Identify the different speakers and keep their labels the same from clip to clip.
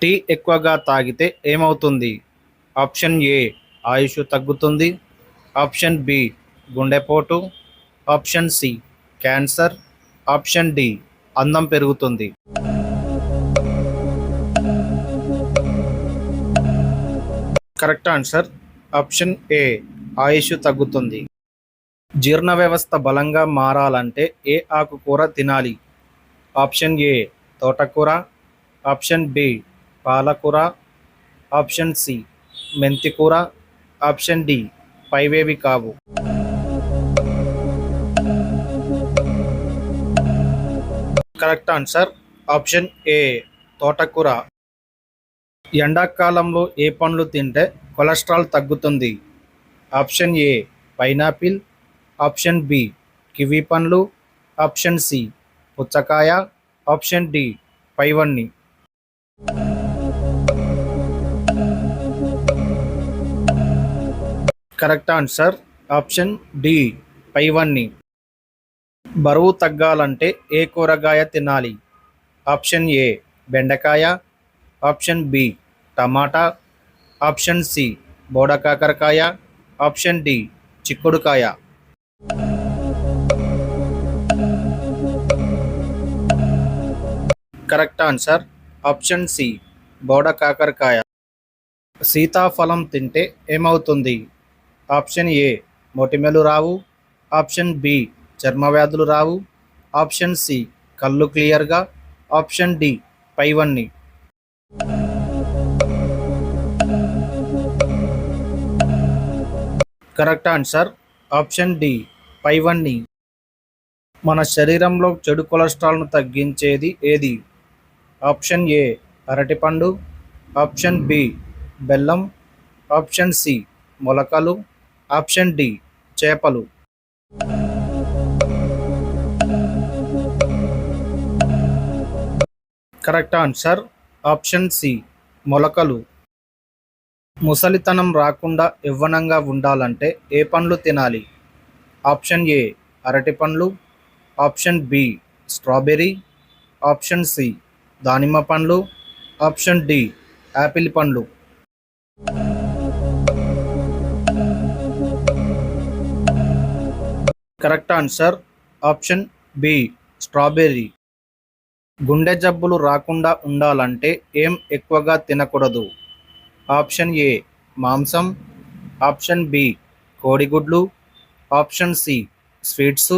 Speaker 1: Tea ఎక్కువగా తాగితే ఏమవుతుంది? ఆప్షన్ ఏ ఆయుష్ తగ్గుతుంది. ఆప్షన్ బి గుండెపోటు. ఆప్షన్ సి క్యాన్సర్. ఆప్షన్ డి అందం పెరుగుతుంది. కరెక్ట్ ఆన్సర్ ఆప్షన్ ఏ ఆయుష్ తగ్గుతుంది. జీర్ణ వ్యవస్థ బలంగా మారాలంటే ఏ ఆకుకూర తినాలి? ఆప్షన్ ఏ తోటకూర. ఆప్షన్ బి పాలకూర. ఆప్షన్ సి మెంతికూర. ఆప్షన్ డి పైవేవి కావు. కరెక్ట్ ఆన్సర్ ఆప్షన్ ఏ తోటకూర. ఎండాకాలంలో ఏ పండ్లు తింటే కొలెస్ట్రాల్ తగ్గుతుంది? Option A pineapple. Option B kiwi పండ్లు. ఆప్షన్ సి పుచ్చకాయ. ఆప్షన్ డి పైవన్నీ. కరెక్ట్ ఆన్సర్ ఆప్షన్ డి పైవన్నీ. బరువు తగ్గాలంటే ఏ కూరగాయ తినాలి? ఆప్షన్ ఏ బెండకాయ. ఆప్షన్ బి టమాటా. ఆప్షన్ సి బోడకాకరకాయ. ఆప్షన్ డి చిక్కుడుకాయ. కరెక్ట్ ఆన్సర్ ఆప్షన్ సి బోడకాకరకాయ. సీతాఫలం తింటే ఏమవుతుంది? ఆప్షన్ ఏ మొటిమలు రావు. ఆప్షన్ బి చర్మ వ్యాధులు రావు. ఆప్షన్ సి కళ్ళు క్లియర్గా. ఆప్షన్ డి పైవన్నీ. కరెక్ట్ ఆన్సర్ ఆప్షన్ డి పైవన్నీ. మన శరీరంలో చెడు కొలెస్ట్రాల్ను తగ్గించేది ఏది? ఆప్షన్ ఏ అరటిపండు. ఆప్షన్ బి బెల్లం. ఆప్షన్ సి మొలకలు. ఆప్షన్ డి చేపలు. కరెక్ట్ ఆన్సర్ ఆప్షన్ సి మొలకలు. ముసలితనం రాకుండా యవ్వనంగా ఉండాలంటే ఏ పండ్లు తినాలి? ఆప్షన్ ఏ అరటి పండ్లు. Option B strawberry. Option C దానిమ్మ పండ్లు. ఆప్షన్ డి యాపిల్ పండ్లు. Correct answer option B strawberry. గుండె జబ్బులు రాకుండా ఉండాలంటే ఏం ఎక్కువగా తినకూడదు? ఆప్షన్ ఏ మాంసం. ఆప్షన్ బి కోడిగుడ్లు. Option C sweets.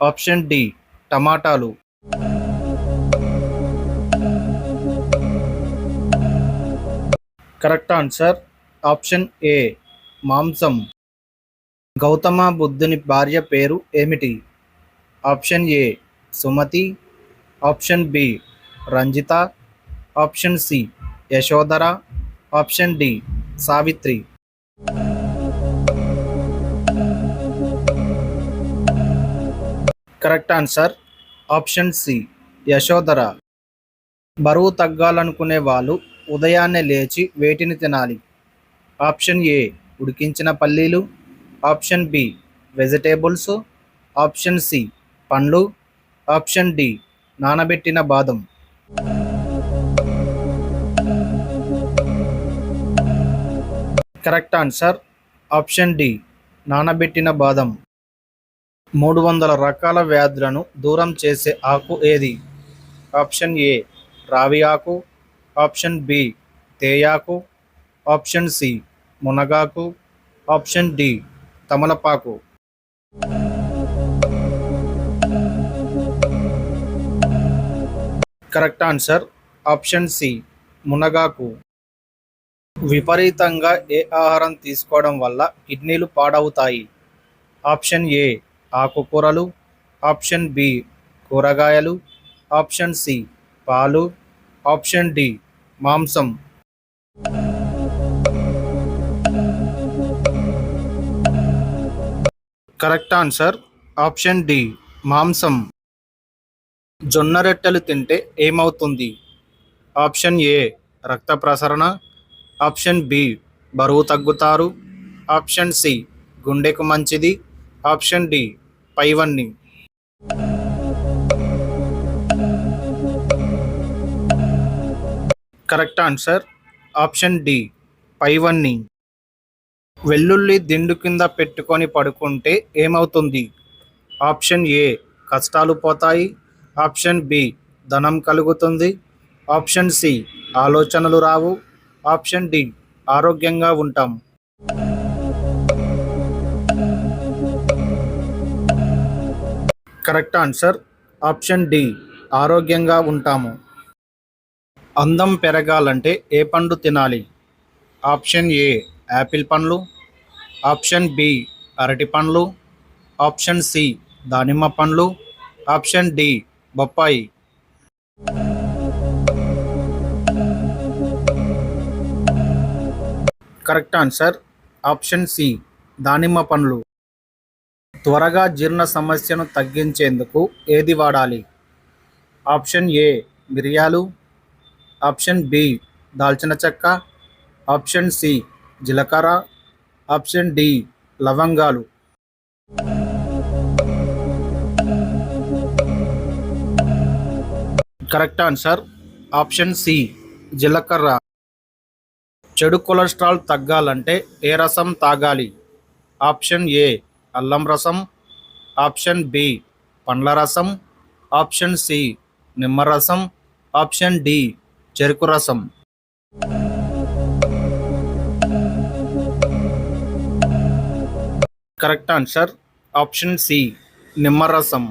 Speaker 1: Option D టమాటాలు. కరెక్ట్ ఆన్సర్ ఆప్షన్ ఏ మాంసం. గౌతమ బుద్ధుని భార్య పేరు ఏమిటి? Option A Sumathi. Option B Ranjitha. Option C Yashodhara. Option D Savitri. Correct answer option C Yashodhara. బరువు తగ్గాలనుకునే వాళ్ళు ఉదయాన్నే లేచి వేటిని తినాలి? ఆప్షన్ ఏ ఉడికించిన పల్లీలు. Option B vegetables. Option C పండ్లు. ఆప్షన్ డి నానబెట్టిన బాదం. కరెక్ట్ ఆన్సర్ ఆప్షన్ డి నానబెట్టిన బాదం. 300 రకాల వ్యాధులను దూరం చేసే ఆకు ఏది? ఆప్షన్ ఏ రావి ఆకు. ఆప్షన్ బి తేయాకు. ఆప్షన్ సి మునగాకు. ఆప్షన్ డి తమలపాకు. కరెక్ట్ ఆన్సర్ ఆప్షన్ సి మునగాకు. విపరీతంగా ఏ ఆహారం తీసుకోవడం వల్ల కిడ్నీలు పాడవుతాయి? ఆప్షన్ ఏ ఆకుకూరలు. ఆప్షన్ బి కూరగాయలు. ఆప్షన్ సి పాలు. ఆప్షన్ డి మాంసం. కరెక్ట్ ఆన్సర్ ఆప్షన్ డి మాంసం. జొన్న రొట్టెలు తింటే ఏమవుతుంది? ఆప్షన్ ఏ రక్త ప్రసరణ. ఆప్షన్ బి బరువు తగ్గుతారు. ఆప్షన్ సి గుండెకు మంచిది. ఆప్షన్ డి పైవన్నీ. కరెక్ట్ ఆన్సర్ ఆప్షన్ డి పైవన్నీ. వెల్లుల్లి దిండు కింద పెట్టుకొని పడుకుంటే ఏమవుతుంది? ఆప్షన్ ఏ కష్టాలు పోతాయి, ఆప్షన్ బి ధనం కలుగుతుంది, ఆప్షన్ సి ఆలోచనలు రావు, ఆప్షన్ డి ఆరోగ్యంగా ఉంటాం. కరెక్ట్ ఆన్సర్ ఆప్షన్ డి ఆరోగ్యంగా ఉంటాము. అందం పెరగాలంటే ఏ పండు తినాలి? ఆప్షన్ ఏ యాపిల్ పండ్లు, ఆప్షన్ బి అరటి పండ్లు, ఆప్షన్ సి దానిమ్మ పండ్లు, ఆప్షన్ డి బొప్పాయి. కరెక్ట్ ఆన్సర్ ఆప్షన్ సి దానిమ్మ పండ్లు. త్వరగా జీర్ణ సమస్యను తగ్గించేందుకు ఏది వాడాలి? ఆప్షన్ ఏ మిరియాలు, ఆప్షన్ బి దాల్చిన చెక్క, ఆప్షన్ సి జీలకర్ర, ఆప్షన్ డి లవంగాలు. కరెక్ట్ ఆన్సర్ ఆప్షన్ సి జీలకర్ర. చెడు కొలెస్ట్రాల్ తగ్గాలంటే ఏ రసం తాగాలి? ఆప్షన్ ఏ అల్లం రసం, ఆప్షన్ బి పండ్ల రసం, ఆప్షన్ సి నిమ్మరసం, ఆప్షన్ డి చెరుకు రసం. కరెక్ట్ ఆన్సర్ ఆప్షన్ సి నిమ్మరసం.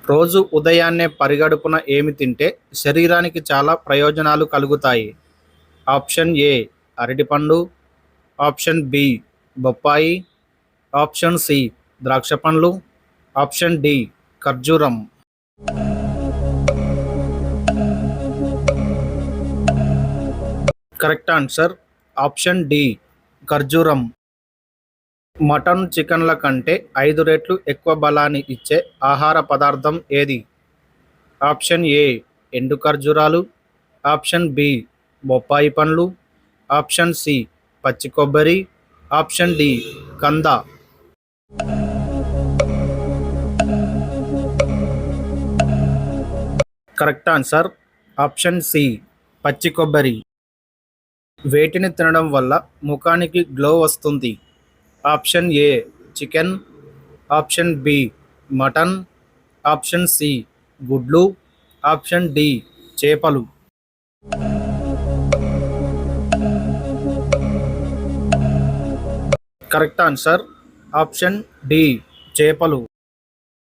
Speaker 1: రోజు ఉదయాన్నే పరిగడుపున ఏమి తింటే శరీరానికి చాలా ప్రయోజనాలు కలుగుతాయి? ఆప్షన్ ఏ అరటిపండు, ఆప్షన్ బి బొప్పాయి, ఆప్షన్ సి ద్రాక్ష పండ్లు, ఆప్షన్ డి ఖర్జూరం. కరెక్ట్ ఆన్సర్ ఆప్షన్ డి ఖర్జూరం. మటన్ చికెన్ల కంటే 5 రెట్లు ఎక్కువ బలాన్ని ఇచ్చే ఆహార పదార్థం ఏది? ఆప్షన్ ఏ ఎండు ఖర్జూరాలు, ఆప్షన్ బి బొప్పాయి పండ్లు, ఆప్షన్ సి పచ్చి కొబ్బరి, ఆప్షన్ డి కంద. కరెక్ట్ ఆన్సర్ ఆప్షన్ సి పచ్చి కొబ్బరి. వేటిని తినడం వల్ల ముఖానికి గ్లో వస్తుంది? Option A chicken, option B mutton, option C గుడ్లు, ఆప్షన్ డి చేపలు. కరెక్ట్ ఆన్సర్ ఆప్షన్ డి చేపలు.